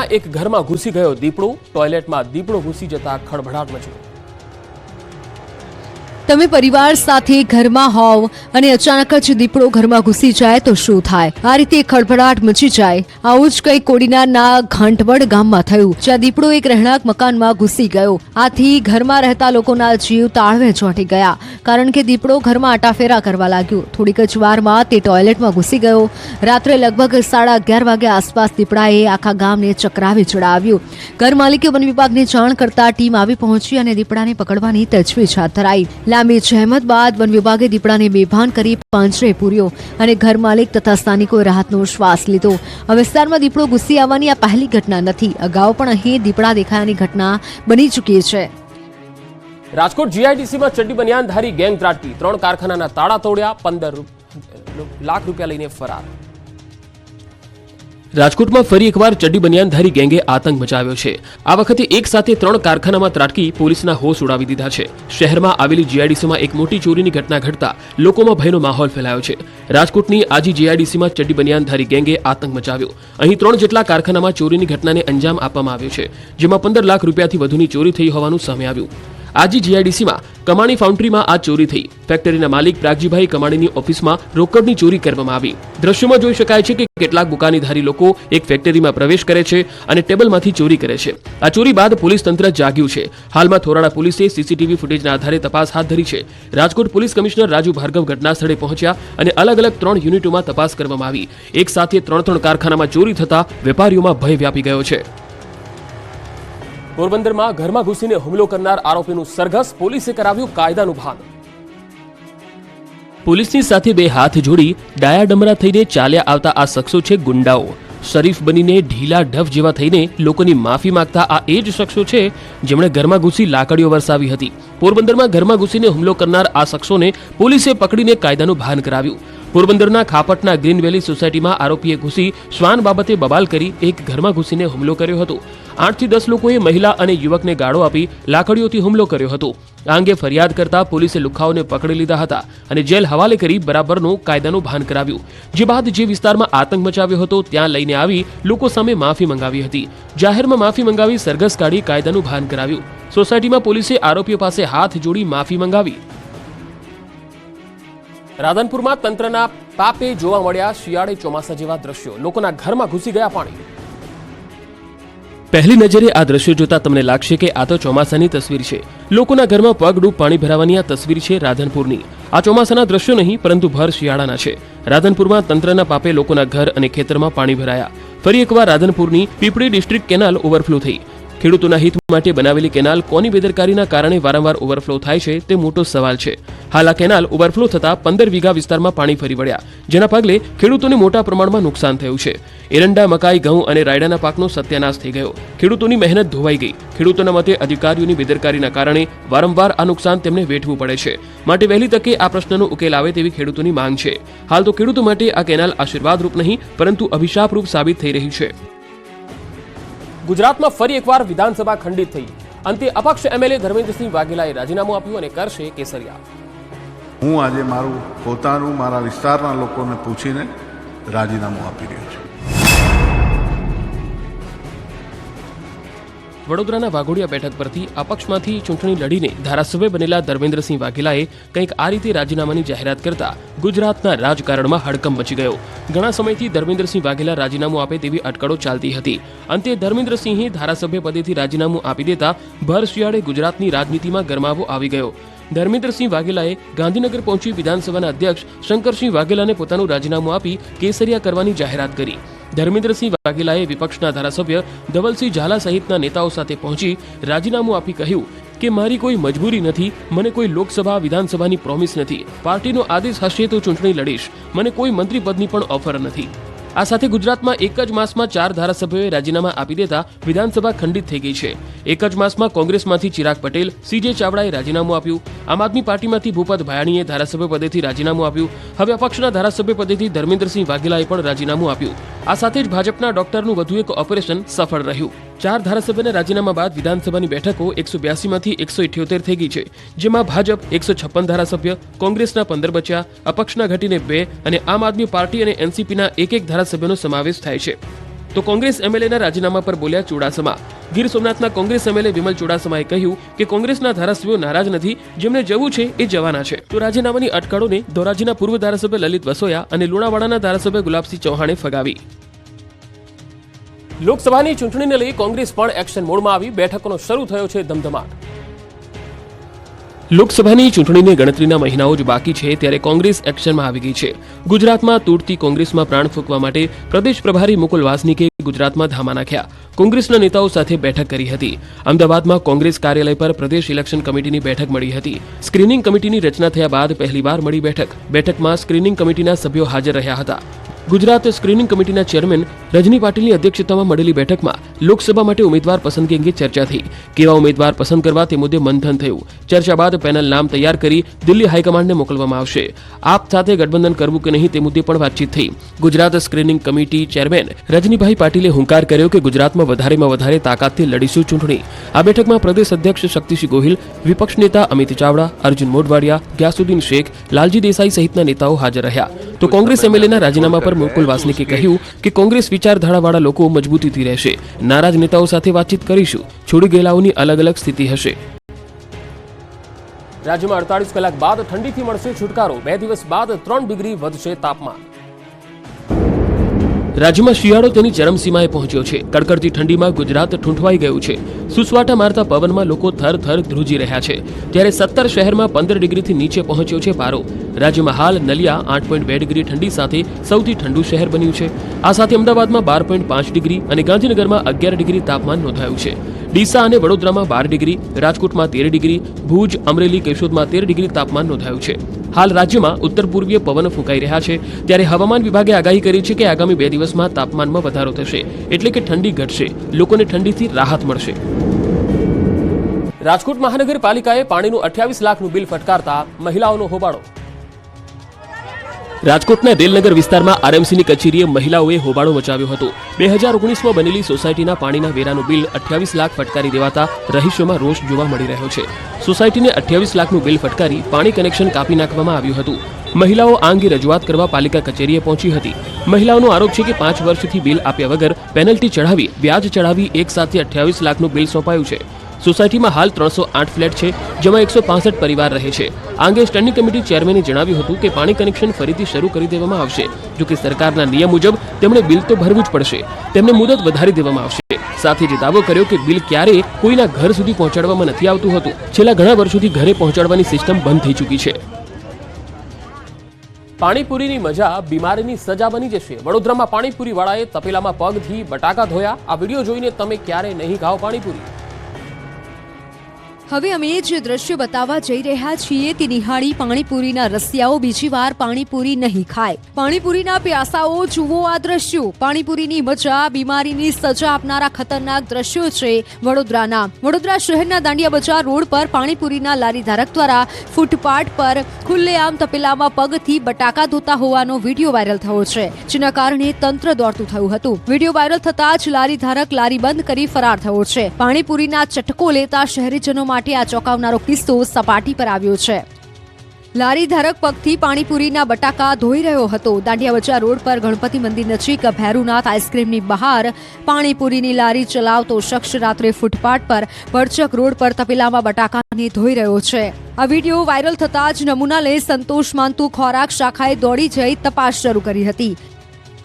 વડોદરાના એક ઘરમાં ઘૂસી ગયો દીપડો, ટોયલેટમાં દીપડો ઘૂસી જતા ખળભળાટ મચ્યો। તમે પરિવાર સાથે ઘરમાં હોવ અને અચાનક જ દીપડો ઘરમાં ઘૂસી જાય તો શું થાય? આ રીતે ખળભળાટ મચી જાય। આવું જ કંઈક કોડીનારના ઘાંટવડ ગામમાં થયું, જ્યાં દીપડો એક રહેણાંક મકાનમાં ઘૂસી ગયો। આથી ઘરમાં રહેતા લોકોના જીવ તાળવે ચોંટી ગયા, કારણ કે દીપડો ઘરમાં આટાફેરા કરવા લાગ્યો। થોડીક જ વારમાં તે ટોયલેટમાં ઘૂસી ગયો। રાત્રે લગભગ 11:30 વાગે આસપાસ દીપડાએ આખા ગામને ચક્રાવી ચડાવ્યું। ઘર માલિકે વન વિભાગને જાણ કરતા ટીમ આવી પહોંચી અને દીપડાને પકડવાની તજવીજ હાથ ધરાઈ। લાંબી જહેમત બાદ વન વિભાગે દીપડાને બેભાન કરી પાંજરે પૂર્યો અને ઘર માલિક તથા સ્થાનિકોએ રાહતનો શ્વાસ લીધો। આ વિસ્તારમાં દીપડો ઘૂસી આવવાની આ પહેલી ઘટના નથી। અગાઉ પણ અહીં દીપડા દેખાયાની ઘટના બની ચૂકી છે। રાજકોટ જીઆઈડીસીમાં ચડ્ડી બનિયાનધારી ગેંગ ત્રાટકી, 3 કારખાનાના તાળા તોડ્યા, 15 લાખ રૂપિયા લઈને ફરાર। રાજકોટમાં ફરી એકવાર ચડ્ડી બનિયાનધારી ગેંગે આતંક મચાવ્યો છે। આ વખતે એક સાથે 3 કારખાનામાં ત્રાટકી પોલીસના હોશ ઉડાવી દીધા છે। શહેરમાં આવેલી જીઆઈડીસીમાં એક મોટી ચોરીની ઘટના ઘટતા લોકોમાં ભયનો માહોલ ફેલાયો છે। રાજકોટની આજી જીઆઈડીસીમાં ચડ્ડી બનિયાનધારી ગેંગે આતંક મચાવ્યો। અહીં 3 જેટલા કારખાનામાં ચોરીની ઘટનાને અંજામ આપવામાં આવ્યો છે, જેમાં 15 લાખ રૂપિયાથી વધુની ચોરી થઈ હોવાનું સામે આવ્યું। આજી જીઆઈડીસીમાં કમાણી ફાઉન્ડ્રીમાં આ ચોરી થઈ। ફેક્ટરીના માલિક પ્રાગજીભાઈ કમાણીની ઓફિસમાં રોકડની ચોરી કરવામાં આવી। દ્રશ્યોમાં જોઈ શકાય છે કે કેટલાક બુકાનીધારી લોકો એક ફેક્ટરીમાં પ્રવેશ કરે છે અને ટેબલમાંથી ચોરી કરે છે। આ ચોરી બાદ પોલીસ તંત્ર જાગ્યું છે। હાલમાં થોરાડા પોલીસે સીસીટીવી ફૂટેજના આધારે તપાસ હાથ ધરી છે। રાજકોટ પોલીસ કમિશનર રાજુ ભાર્ગવ ઘટના સ્થળે પહોંચ્યા અને અલગ અલગ 3 યુનિટોમાં તપાસ કરવામાં આવી। એક સાથે 3 કારખાનામાં ચોરી થતા વેપારીઓમાં ભય વ્યાપી ગયો છે। પોરબંદરમાં ઘરમાં ઘૂસીને હુમલો કરનાર આરોપીનું સરઘસ, પોલીસે કરાવ્યું કાયદાનું ભાન। પોલીસની સાથે 2 હાથ જોડી ડાયાડમરા થઈને ચાલ્યા આવતા આ શખ્સો છે ગુંડાઓ। શરીફ બનીને ઢીલા ઢફ જેવા થઈને લોકોની માફી માંગતા આ એ જ શખ્સો છે જેમણે ઘરમાં ઘૂસી લાકડીઓ વરસાવી હતી। પોરબંદરમાં ઘરમાં ઘૂસીને હુમલો કરનાર આ શખ્સોને પોલીસે પકડીને કાયદાનું ભાન કરાવ્યું। પોરબંદરના ખાપટના ગ્રીન વેલી સોસાયટીમાં આરોપીએ ઘૂસી શ્વાન બાબતે બબાલ કરી એક ઘરમાં ઘૂસીને હુમલો કર્યો હતો। 8 થી 10 લોકોએ મહિલા અને યુવકને ગાળો આપી લાકડીઓથી હુમલો કર્યો હતો। આ અંગે ફરિયાદ કરતા પોલીસે લુખ્ખાઓને પકડી લીધા હતા અને જેલ હવાલે કરી બરાબરનું કાયદાનું ભાન કરાવ્યું। જે બાદ જે વિસ્તારમાં આતંક મચાવ્યો હતો ત્યાં લઈને આવી લોકો સામે માફી મંગાવી હતી। જાહેરમાં માફી મંગાવી સરઘસ કાઢી કાયદાનું ભાન કરાવ્યું। સોસાયટીમાં પોલીસે આરોપીઓ પાસે હાથ જોડી માફી મંગાવી। રાધનપુરમાં તંત્રના પાપે જોવા મળ્યા શિયાળે ચોમાસા જેવા દ્રશ્યો, લોકોના ઘરમાં ઘૂસી ગયા પાણી। પહેલી નજરે આ દ્રશ્યો જોતા તમને લાગશે કે આ તો ચોમાસાની તસવીર છે। લોકોના ઘરમાં પગડૂબ પાણી ભરાવાની આ તસવીર છે રાધનપુરની। આ ચોમાસાના દ્રશ્યો નહીં પરંતુ ભર શિયાળાના છે। રાધનપુરમાં તંત્રના પાપે લોકોના ઘર અને ખેતરમાં પાણી ભરાયા। ફરી એકવાર રાધનપુરની પીપળી ડિસ્ટ્રિક્ટ કેનાલ ઓવરફ્લો થઈ। ખેડૂતોના હિત માટે બનાવેલી કેનાલ કોની બેદરકારીના કારણે વારંવાર ઓવરફ્લો થાય છે તે મોટો સવાલ છે। હાલ આ કેનાલ ઓવરફ્લો થતા 15 વીઘા વિસ્તારમાં પાણી ફરી વળ્યા, જેના પગલે ખેડૂતોને મોટા પ્રમાણમાં નુકસાન થયું છે। એરંડા, મકાઈ, ઘઉં અને રાયડાના પાકનો સત્યાનાશ થઈ ગયો। ખેડૂતોની મહેનત ધોવાઈ ગઈ। ખેડૂતોના મતે અધિકારીઓની બેદરકારીના કારણે વારંવાર આ નુકસાન તેમને વેઠવું પડે છે, માટે વહેલી તકે આ પ્રશ્નનો ઉકેલ આવે તેવી ખેડૂતોની માંગ છે। હાલ તો ખેડૂતો માટે આ કેનાલ આશીર્વાદરૂપ નહીં પરંતુ અભિશાપરૂપ સાબિત થઈ રહી છે। ગુજરાતમાં ફરી એકવાર વિધાનસભા ખંડિત થઈ। અંતે અપક્ષ એમએલએ ધર્મેન્દ્રસિંહ વાઘેલાએ રાજીનામું આપ્યું અને કરશે કેસરિયા। હું આજે મારું પોતાનું મારા વિસ્તારના લોકોને પૂછીને રાજીનામું આપી રહ્યો છું। વડોદરાના વાઘોડિયા બેઠક પરથી અપક્ષમાંથી ચૂંટણી લડીને ધારાસભ્ય બનેલા ધર્મેન્દ્રસિંહ વાઘેલાએ કંઈક આ રીતે રાજીનામાની જાહેરાત કરતા ગુજરાતના રાજકારણમાં હડકંપ મચી ગયો। ઘણા સમયથી ધર્મેન્દ્રસિંહ વાઘેલા રાજીનામું આપે તેવી અટકળો ચાલતી હતી। અંતે ધર્મેન્દ્રસિંહે ધારાસભ્ય પદેથી રાજીનામું આપી દેતા ભર શિયાળે ગુજરાતની રાજનીતિમાં ગરમાવો આવી ગયો। ધર્મેન્દ્રસિંહ વાઘેલાએ ગાંધીનગર પહોંચી વિધાનસભાના અધ્યક્ષ શંકરસિંહ વાઘેલાને પોતાનું રાજીનામું આપી કેસરિયા કરવાની જાહેરાત કરી। ધર્મેન્દ્રસિંહ વાઘેલાએ વિપક્ષના ધારાસભ્ય ધવલસિંહ ઝાલા સહિતના નેતાઓ સાથે પહોંચી રાજીનામું આપી કહ્યું કે મારી કોઈ મજબૂરી નથી, મને કોઈ લોકસભા વિધાનસભાની પ્રોમિસ નથી। પાર્ટીનો આદેશ હશે તો ચૂંટણી લડીશ, મને કોઈ મંત્રી પદની પણ ઓફર નથી। આ સાથે ગુજરાતમાં એક જ માસમાં 4 ધારાસભ્યોએ રાજીનામા આપી દેતા વિધાનસભા ખંડિત થઈ ગઈ છે। એક જ માસમાં કોંગ્રેસમાંથી ચિરાગ પટેલ, સીજે ચાવડાએ રાજીનામું આપ્યું। આમ આદમી પાર્ટીમાંથી ભૂપત ભાયાણીએ ધારાસભ્ય પદેથી રાજીનામું આપ્યું। હવે અપક્ષના ધારાસભ્ય પદેથી ધર્મેન્દ્રસિંહ વાઘેલાએ પણ રાજીનામું આપ્યું। આ સાથે જ ભાજપના ડોક્ટરનું વધુ એક ઓપરેશન સફળ રહ્યું। 4 ધારાસભ્યના રાજીનામા બાદ વિધાનસભાની બેઠકો 182 માંથી 178 થઈ ગઈ છે, જેમાં ભાજપ 156 ધારાસભ્ય, કોંગ્રેસના 15 બચ્યા, અપક્ષના ઘટીને 2 અને આમ આદમી પાર્ટી અને એનસીપીના 1 ધારાસભ્યનો સમાવેશ થાય છે। તો કોંગ્રેસ એમએલએના રાજીનામા પર બોલ્યા ચુડાસમા. ગીર સોમનાથના કોંગ્રેસ એમએલએ વિમલ ચુડાસમાએ કહ્યું કે કોંગ્રેસના ધારાસભ્યો નારાજ નથી, જેમને જવું છે એ જવાના છે. તો રાજીનામાની અટકળોને ધોરાજીના પૂર્વ ધારાસભ્ય લલિત વસોયા અને લુણાવાડાના ધારાસભ્ય ગુલાબસિંહ ચૌહાણે ફગાવી. લોકસભાની ચૂંટણીને લઈ કોંગ્રેસ પણ એક્શન મોડમાં આવી. બેઠકોનો શરૂ થયો છે ધમધમાટ. લોકસભાની ચૂંટણીને ગણતરીના મહિનાઓ જ બાકી છે ત્યારે કોંગ્રેસ એક્શનમાં આવી ગઈ છે. ગુજરાતમાં તૂટતી કોંગ્રેસમાં પ્રાણ ફૂંકવા માટે પ્રદેશ પ્રભારી મુકુલ વાસનિકે ગુજરાતમાં ધામા નાખ્યા. કોંગ્રેસના નેતાઓ સાથે બેઠક કરી હતી. અમદાવાદમાં કોંગ્રેસ કાર્યાલય પર પ્રદેશ ઇલેક્શન કમિટીની બેઠક મળી હતી. સ્ક્રીનિંગ કમિટીની રચના થયા બાદ પહેલીવાર મળી બેઠક. બેઠકમાં સ્ક્રીનિંગ કમિટીના સભ્યો હાજર રહ્યા હતા. ગુજરાત સ્ક્રીનિંગ કમિટીના ચેરમેન રજની પાટીલની અધ્યક્ષતામાં મળેલી બેઠકમાં લોકસભા માટે ઉમેદવાર પસંદગી અંગે ચર્ચા થઈ. કેવા ઉમેદવાર પસંદ કરવા તે મુદ્દે મંથન થયું. ચર્ચા બાદ પેનલ નામ તૈયાર કરી દિલ્હી હાઈકમાન્ડને મોકલવામાં આવશે. આપ સાથે ગઠબંધન કરવું કે નહીં તે મુદ્દે પણ વાતચીત થઈ. Gujarat screening committee chairman Rajnibhai પાટીલે હુંકાર કર્યો કે ગુજરાતમાં વધારેમાં વધારે તાકાતથી લડીશું ચૂંટણી. આ બેઠકમાં પ્રદેશ અધ્યક્ષ શક્તિસિંહ ગોહિલ, વિપક્ષ નેતા અમિત ચાવડા, અર્જુન મોઢવાડિયા, ગ્યાસુદ્દીન શેખ, લાલજી દેસાઈ સહિતના નેતાઓ હાજર રહ્યા. તો કોંગ્રેસ એમએલએના રાજીનામા પર મુકુલ વાસનિકે કહ્યું કે કોંગ્રેસ વિચારધારાવાળા લોકો મજબૂતીથી રહેશે. નારાજ નેતાઓ સાથે વાતચીત કરીશું. છોડી ગયેલાઓની અલગ અલગ સ્થિતિ હશે. રાજ્યમાં 48 કલાક બાદ ઠંડીથી મળશે છુટકારો. 2 દિવસ બાદ 3 ડિગ્રી વધશે તાપમાન. રાજ્યમાં શિયાળો તેની ચરમસીમાએ પહોંચ્યો છે. કડકડતી ઠંડીમાં ગુજરાત ઠૂંઠવાઈ ગયું છે. સુસવાટા મારતા પવનમાં લોકો થરથર ધ્રુજી રહ્યા છે. ત્યારે 17 શહેરમાં 15 ડિગ્રીથી નીચે પહોંચ્યો છે પારો. રાજ્યમાં હાલ નલિયા 8.2 ડિગ્રી ઠંડી સાથે સૌથી ઠંડુ શહેર બન્યું છે. આ સાથે અમદાવાદમાં 12.5 ડિગ્રી અને ગાંધીનગરમાં 11 ડિગ્રી તાપમાન નોંધાયું છે. ડીસા અને વડોદરામાં 12 ડિગ્રી, રાજકોટમાં 13 ડિગ્રી, ભુજ, અમરેલી, કેશોદમાં 13 ડિગ્રી તાપમાન નોંધાયું છે. હાલ રાજ્યમાં ઉત્તર પૂર્વીય પવન ફૂંકાઈ રહ્યા છે. ત્યારે હવામાન વિભાગે આગાહી કરી છે કે આગામી 2 દિવસમાં તાપમાનમાં વધારો થશે, એટલે કે ઠંડી ઘટશે. લોકોને ઠંડીથી રાહત મળશે. રાજકોટ મહાનગરપાલિકાએ પાણીનું 28 લાખનું બિલ ફટકારતા મહિલાઓનો હોબાળો. રાજકોટના રેલનગર વિસ્તારમાં આરએમસીની કચેરીએ મહિલાઓએ હોબાળો મચાવ્યો હતો. 2019માં બનેલી સોસાયટીના પાણીના વેરાનું બિલ 28 લાખ ફટકારી દેવાતા રહીશોમાં રોષ જોવા મળી રહ્યો છે. સોસાયટીને 28 લાખનું બિલ ફટકારી પાણી કનેક્શન કાપી નાખવામાં આવ્યું હતું. મહિલાઓ આ અંગે રજૂઆત કરવા પાલિકા કચેરીએ પહોંચી હતી. મહિલાઓનો આરોપ છે કે 5 વર્ષથી બિલ આપ્યા વગર પેનલ્ટી ચઢાવી વ્યાજ ચઢાવી એક સાથે 28 લાખનું બિલ સોંપાયું છે. સોસાયટીમાં હાલ 308 ફ્લેટ છે, જેમાં 165 પરિવાર રહે છે. આ અંગે સ્ટેન્ડિંગ કમિટી ચેરમેને જણાવ્યું હતું કે પાણી કનેક્શન ફરીથી શરૂ કરી દેવામાં આવશે. જો કે સરકારના નિયમ મુજબ તેમણે બિલ તો ભરવું જ પડશે. તેમને મુદત વધારી દેવામાં આવશે. સાથે જ દાવો કર્યો કે બિલ ક્યારેય કોઈના ઘર સુધી પહોંચાડવામાં નથી આવતું હતું. છેલ્લા ઘણા વર્ષોથી ઘરે પહોંચાડવાની સિસ્ટમ બંધ થઈ ચૂકી છે. પાણીપુરીની મજા બીમારીની સજા બની જશે. વડોદરામાં પાણીપુરી વાળાએ તપેલામાં પગથી બટાકા ધોયા. આ વિડીયો જોઈને તમે ક્યારે નહીં ખાઓ પાણીપુરી. હવે અમે જે દ્રશ્ય બતાવવા જઈ રહ્યા છીએ તે નિહાળી પાણીપુરીના રસિયાઓ બીજી વાર પાણીપુરી નહીં ખાય. પાણીપુરીના પ્યાસાઓ જુઓ આ દ્રશ્યો. પાણીપુરીની મજા બીમારીની સજા આપનારા ખતરનાક દ્રશ્યો છે વડોદરાના. વડોદરા શહેરના દાંડિયા બજાર રોડ પર પાણીપુરીના લારી ધારક દ્વારા ફૂટપાથ પર ખુલ્લેઆમ તપેલામાં પગથી બટાકા ધોતા હોવાનો વિડીયો વાયરલ થયો છે, જેના કારણે તંત્ર દોડતું થયું હતું. વિડીયો વાયરલ થતા જ લારી ધારક લારી બંધ કરી ફરાર થયો છે. પાણીપુરીના ચટકો લેતા શહેરીજનો માટે આ ચોંકાવનારો કિસ્સો સપાટી પર આવ્યો છે. લારી ધારક પગથી પાણીપુરીના બટાકા ધોઈ રહ્યો હતો. દાંડિયા બજાર રોડ પર ગણપતિ મંદિર નજીક ભૈરુનાથ આઈસ્ક્રીમની બહાર પાણીપુરીની લારી ચલાવતો શખ્સ રાત્રે ફૂટપાથ પર ભરચક રોડ પર તપેલામાં બટાકાને ધોઈ રહ્યો છે. આ વિડીયો વાયરલ થતા જ નમૂના લઈ સંતોષ માનતું ખોરાક શાખાએ દોડી જઈ તપાસ શરૂ કરી હતી.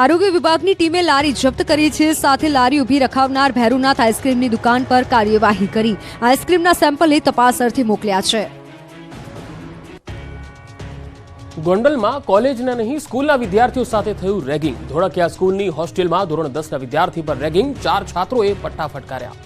આરોગ્ય વિભાગની ટીમે લારી જપ્ત કરી છે. સાથે લારી ઊભી રખાવનાર ભૈરુનાથ આઈસ્ક્રીમની દુકાન પર કાર્યવાહી કરી આઈસ્ક્રીમના સેમ્પલને તપાસ અર્થે મોકલ્યા છે. ગોંડલમાં કોલેજના નહીં સ્કૂલના વિદ્યાર્થીઓ સાથે થયું રેગિંગ. ધોળકિયા સ્કૂલની હોસ્ટેલમાં ધોરણ 10ના વિદ્યાર્થી પર રેગિંગ. 4 છાત્રોએ પટ્ટા ફટકાર્યા.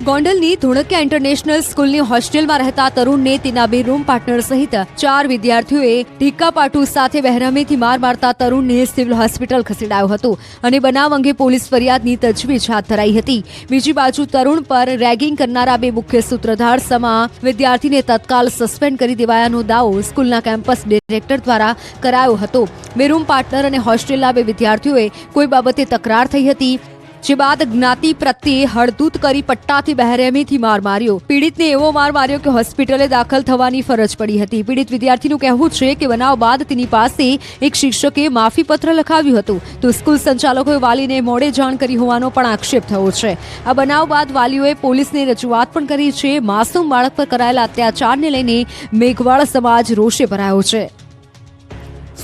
ગોંડલની ધોળકિયા ઇન્ટરનેશનલ સ્કૂલની હોસ્ટેલમાં રહેતા તરુણને તેના 2 રૂમ પાર્ટનર સહિત 4 વિદ્યાર્થીઓએ ટીક્કા-પાટુ સાથે બહેરમેથી માર મારતા તરુણને સિવિલ હોસ્પિટલ ખસેડાયો હતો અને બનાવ અંગે પોલીસ ફરિયાદની તજવીજ હાથ ધરાઈ હતી. બીજી બાજુ તરુણ પર રેગિંગ કરનારા 2 મુખ્ય સૂત્રધાર સમા વિદ્યાર્થીને તત્કાલ સસ્પેન્ડ કરી દેવાયાનો દાવો સ્કૂલના કેમ્પસ ડિરેક્ટર દ્વારા કરાયો હતો. 2 રૂમ પાર્ટનર અને હોસ્ટેલના 2 વિદ્યાર્થીઓએ કોઈ બાબતે તકરાર થઈ હતી, જે બાદ જ્ઞાતિ પ્રત્યે હળદૂત કરી પટ્ટાથી બહેરેમીથી માર માર્યો. પીડિતને એવો માર માર્યો કે હોસ્પિટલે દાખલ થવાની ફરજ પડી હતી. પીડિત વિદ્યાર્થીનું કહેવું છે કે બનાવ બાદ તેની પાસે એક શિક્ષકે માફીપત્ર લખાવ્યું હતું, તો સ્કૂલ સંચાલકોએ વાલીને મોડે જાણ કરી હોવાનો પણ આક્ષેપ થયો છે. આ બનાવ બાદ વાલીઓએ પોલીસને રજૂઆત પણ કરી છે. માસૂમ બાળક પર કરાયેલા અત્યાચારને લઈને મેઘવાળ સમાજ રોષે ભરાયો છે.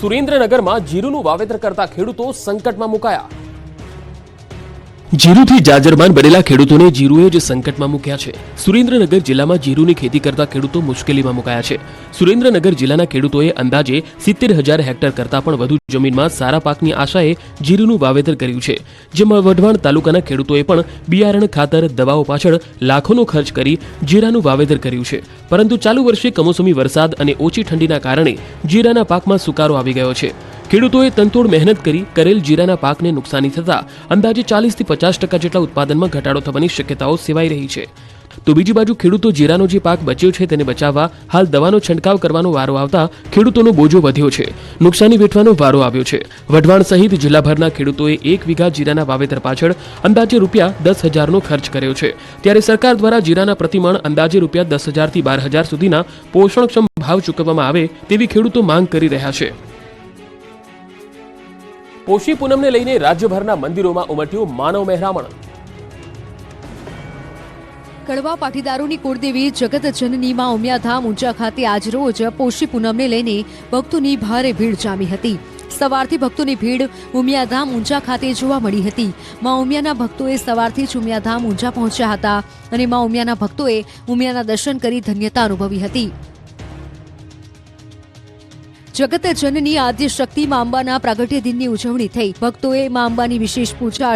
સુરેન્દ્રનગરમાં જીરુનું વાવેતર કરતા ખેડૂતો સંકટમાં મુકાયા. જીરુથી જાજરમાન બનેલા ખેડૂતોને જીરુએ જ સંકટમાં મૂક્યા છે. સુરેન્દ્રનગર જિલ્લામાં જીરુની ખેતી કરતા ખેડૂતો મુશ્કેલીમાં મુકાયા છે. સુરેન્દ્રનગર જિલ્લાના ખેડૂતોએ અંદાજે 70,000 હેક્ટર કરતાં પણ વધુ જમીનમાં સારા પાકની આશાએ જીરુનું વાવેતર કર્યું છે. જેમાં વઢવાણ તાલુકાના ખેડૂતોએ પણ બિયારણ, ખાતર, દવાઓ પાછળ લાખોનો ખર્ચ કરી જીરાનું વાવેતર કર્યું છે. પરંતુ ચાલુ વર્ષે કમોસમી વરસાદ અને ઓછી ઠંડીના કારણે જીરાના પાકમાં સુકારો આવી ગયો છે. ખેડૂતોએ તનતોડ મહેનત કરી કરેલ જીરાના પાકને નુકસાની થતા અંદાજે 40 થી 50% જેટલા ઉત્પાદનમાં ઘટાડો થવાની શક્યતાઓ સેવાઈ રહી છે. તો બીજી બાજુ ખેડૂતો જીરાનો જે પાક બચ્યો છે તેને બચાવવા હાલ દવાનો છંટકાવ કરવાનો વારો આવતા ખેડૂતોનો બોજો વધ્યો છે. નુકસાની વેઠવાનો વારો આવ્યો છે. વઢવાણ સહિત જિલ્લાભરના ખેડૂતોએ 1 વીઘા જીરાના વાવેતર પાછળ અંદાજે ₹10,000નો ખર્ચ કર્યો છે. ત્યારે સરકાર દ્વારા જીરાના પ્રતિમણ અંદાજે ₹10,000 થી 12,000 સુધીના પોષણક્ષમ ભાવ ચૂકવવામાં આવે તેવી ખેડૂતો માંગ કરી રહ્યા છે. પોષી પૂનમને લઈને રાજ્યભરના મંદિરોમાં ઉમટ્યું માનવ મહેરામણ. કડવા પાટીદારોની કુળદેવી જગતજનની માં ઉમિયાધામ ઊંઝા ખાતે આજરોજ પોષી પૂનમને લઈને ભક્તોની ભારે ભીડ જામી હતી. સવારથી ભક્તોની ભીડ ઉમિયાધામ ઊંઝા ખાતે જોવા મળી હતી. માં ઉમિયાના ભક્તોએ સવારથી જ ઉમિયાધામ ઊંઝા પહોંચ્યા હતા અને માં ઉમિયાના ભક્તોએ ઉમિયાના દર્શન કરી ધન્યતા અનુભવી હતી. જગત જનની આદ્ય શક્તિ માં અંબાના પ્રાગટ્ય દિનની ઉજવણી થઈ. ભક્તોએ માં અંબાની વિશેષ પૂજા